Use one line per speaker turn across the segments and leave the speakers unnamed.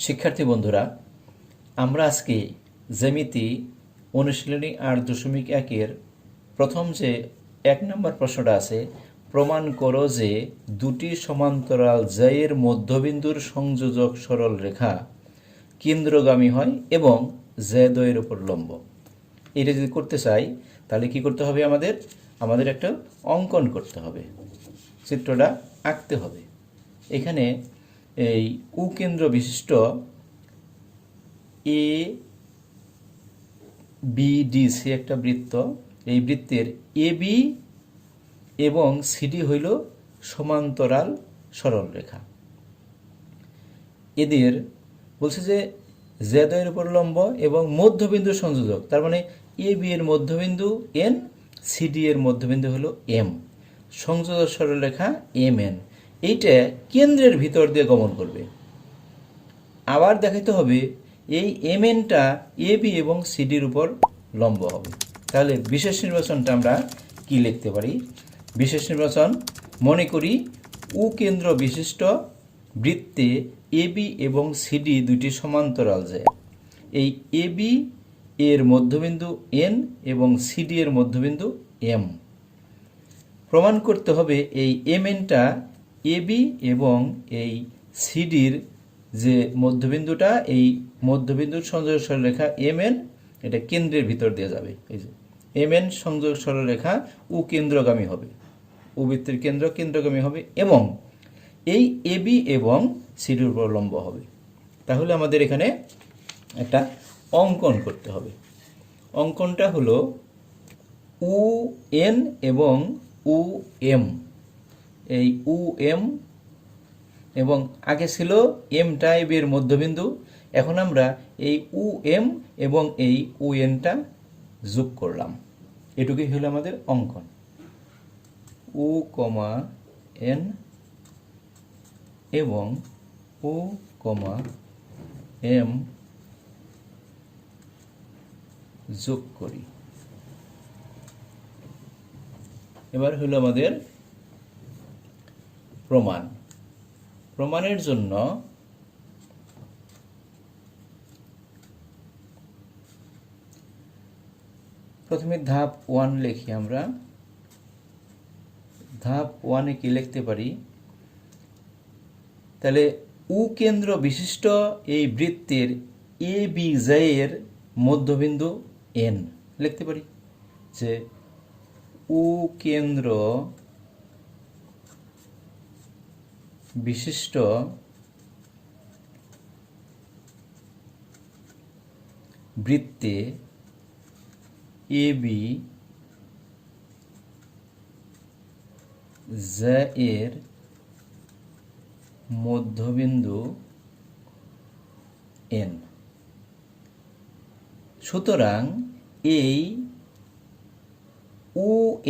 শিক্ষার্থী বন্ধুরা, আমরা আজকে জ্যামিতি অনুশীলনী ৮.১-এর প্রথম যে ১ নম্বর প্রশ্নটা আছে, প্রমাণ করো যে দুটি সমান্তরাল জ্যায়ের মধ্যবিন্দুর সংযোজক সরল রেখা কেন্দ্রগামী হয় এবং জ্যা দ্বয়ের উপর লম্ব। এটা যদি করতে চাই তাহলে কি করতে হবে? আমাদের একটা অঙ্কন করতে হবে, চিত্রটা আঁকতে হবে। এখানে এই কেন্দ্র বিশিষ্ট এ বি ডি সি একটা বৃত্ত, এই বৃত্তের এ বি এবং সিডি হইল সমান্তরাল সরল রেখা। এদের বলছে যে জ্যা দ্বয়ের উপর লম্ব এবং মধ্যবিন্দু সংযোজক, তার মানে এ বি এর মধ্যবিন্দু এন, সিডি এর মধ্যবিন্দু হলো এম, সংযোজক সরল রেখা এম এন। এইটা কেন্দ্রের ভিতর দিয়ে গমন করবে। আবার দেখাতে হবে এই এম এনটা এ বি এবং সিডির উপর লম্ব হবে। তাহলে বিশেষ নির্বাচনটা আমরা কি লিখতে পারি? বিশেষ নির্বাচন, মনে করি কেন্দ্র বিশিষ্ট বৃত্তে এ বি এবং সিডি দুটি সমান্তরাল জ্যা। এই এ বি এর মধ্যবিন্দু এন এবং সিডি এর মধ্যবিন্দু এম। প্রমাণ করতে হবে এই এম এনটা এ বি এবং এই সিডির যে মধ্যবিন্দুটা, এই মধ্যবিন্দুর সংযোগ সরলরেখা এম এন, এটা কেন্দ্রের ভিতর দিয়ে যাবে। এই যে এম এন সংযোগ সরলরেখা কেন্দ্রগামী হবে, বৃত্তের কেন্দ্র কেন্দ্রগামী হবে এবং এই এ বি এবং সিডির উপর লম্ব হবে। তাহলে আমাদের এখানে একটা অঙ্কন করতে হবে। অঙ্কনটা হলো উ এন এবং উ এম। এই উ এম এবং আগে ছিল এমটা এ বি এর মধ্যবিন্দু, এখন আমরা এই উ এম এবং এই উ এনটা যোগ করলাম। এটুকুই হলো আমাদের অঙ্কন। উ কমা এন এবং উ কমা এম যোগ করি। এবার হলো আমাদের প্রমাণ। প্রমাণের জন্য প্রথমে ধাপ 1 লিখি আমরা। ধাপ 1-এ কি লিখতে পারি? তাহলে কেন্দ্র বিশিষ্ট এই বৃত্তের এ বি জ্যায়ের মধ্যবিন্দু এন লিখতে পারি যে কেন্দ্র বিশিষ্ট বৃত্তে এ বি জ্যা-এর মধ্যবিন্দু এন। সুতরাং এই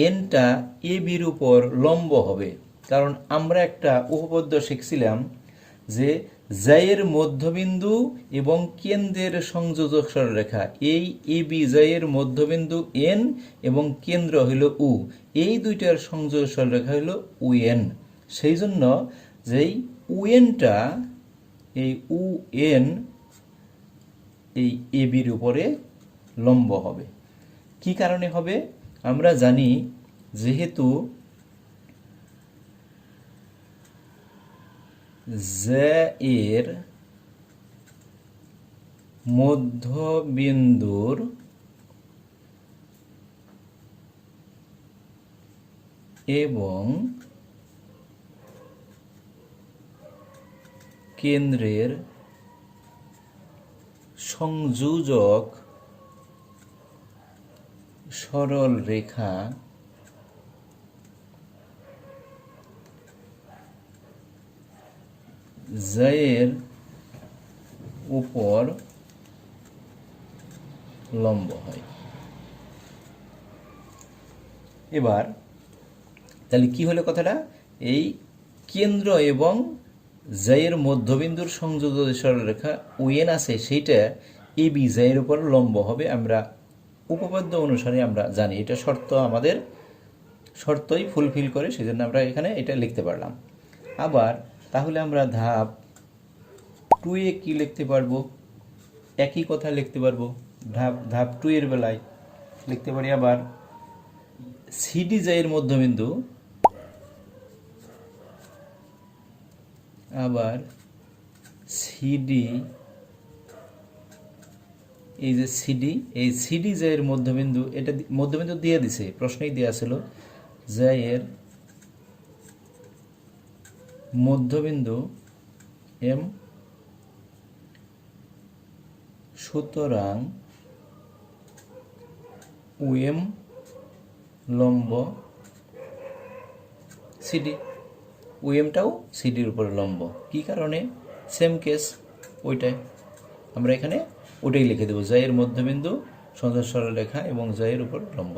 এনটা এ বির উপর লম্ব হবে, কারণ আমরা একটা উপপাদ্য শিখছিলাম যে জ্যায়ের মধ্যবিন্দু এবং কেন্দ্রের সংযোজক সরলরেখা, এই এ বি জ্যায়ের মধ্যবিন্দু এন এবং কেন্দ্র হইল উ, এই দুইটার সংযোজক সরলরেখা হইল উ এন। সেই জন্য যেই উ এনটা, এই উ এন এই এ বির উপরে লম্ব হবে। কি কারণে হবে? আমরা জানি যেহেতু জ্যা-এর মধ্যবিন্দুর এবং কেন্দ্রের সংযোজক সরল রেখা জ্যা-এর উপর লম্ব হয়। এবার তাহলে কি হলো কথাটা? এই কেন্দ্র এবং জ্যা-এর মধ্যবিন্দুর সংযোজক সরলরেখা উ এন আছে, সেইটা এ বি জ্যা-এর উপর লম্ব হবে। আমরা উপপাদ্য অনুসারে আমরা জানি এটা শর্ত, আমাদের শর্তই ফুলফিল করে, সেজন্য আমরা এখানে এটা লিখতে পারলাম। আবার তাহলে আমরা ধাপ 2 এ কি লিখতে পারবো? একই কথা লিখতে পারবো। ধাপ 2 এর বেলায় লিখতে পারি আবার সিডি এর মধ্যবিন্দু, আবার সিডি, এই যে সিডি, এই সিডি এর মধ্যবিন্দু, এটা মধ্যবিন্দু দিয়ে দিছে, প্রশ্নেই দেওয়া ছিল এর মধ্যবিন্দু এম, সুতরাং ওএম লম্ব সিডি, ওএমটাও সিডির উপর লম্ব। কি কারণে? সেম কেস ওইটাই, আমরা এখানে ওটাই লিখে দেবো, এর মধ্যবিন্দু সংযোজক সরলরেখা এবং এর উপর লম্ব,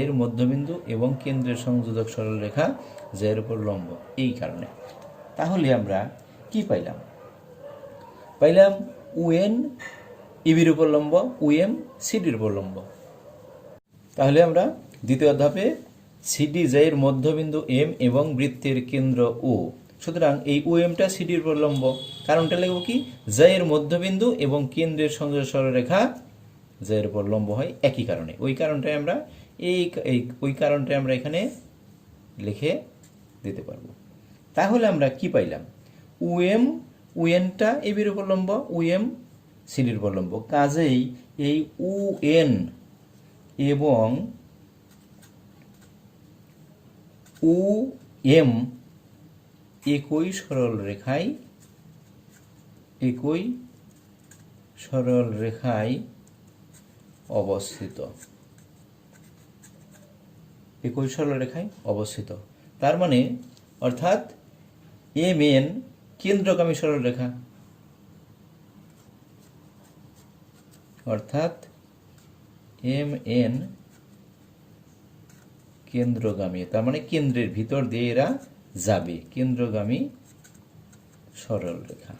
এর মধ্যবিন্দু এবং কেন্দ্রের সংযোজক সরলরেখা এর উপর লম্ব, এই কারণে। তাহলে আমরা কি পাইলাম? পাইলাম ওএন ইবির উপর লম্ব, ওএম সিডির উপর লম্ব। তাহলে আমরা দ্বিতীয় ধাপে সিডি এর মধ্যবিন্দু এম এবং বৃত্তের কেন্দ্র ও, সুতরাং এই ওএমটা সিডির উপর লম্ব, কারণটা লিখব কি? এর মধ্যবিন্দু এবং কেন্দ্রের সংযোজক সরলরেখা এর উপর লম্ব হয়, একই কারণে। ওই কারণটাই আমরা এখানে লিখে দিতে পারবো। তাহলে আমরা কি পাইলাম? ওএনটা এবির উপর লম্ব, ওএম সিডির উপর লম্ব, কাজেই এই ওএন এবং ওএম একই সরলরেখায় অবস্থিত। তার মানে অর্থাৎ এম এন কেন্দ্রগামী সরলরেখা, কেন্দ্রগামী, তার মানে কেন্দ্রের ভিতর দিয়ে এরা যাবে, কেন্দ্রগামী সরলরেখা।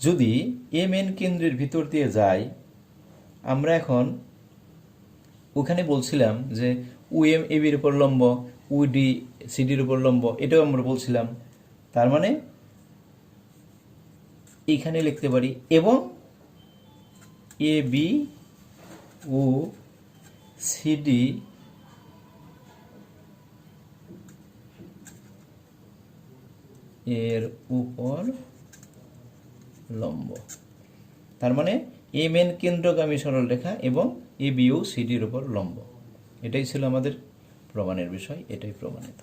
যদি এম এন কেন্দ্রের ভিতর দিয়ে যায়, আমরা এখন ওখানে বলছিলাম যে ওএম এবির উপর লম্ব, ওডি সিডির উপর লম্ব, এটাও আমরা বলছিলাম। তার মানে এখানে লিখতে পারি এবং এ বি ও সিডি এর উপর লম্ব। তার মানে এম এন কেন্দ্রগামী সরলরেখা এবং এ বি ও সিডির উপর লম্ব। এটাই ছিল আমাদের প্রমাণের বিষয়, এটাই প্রমাণিত।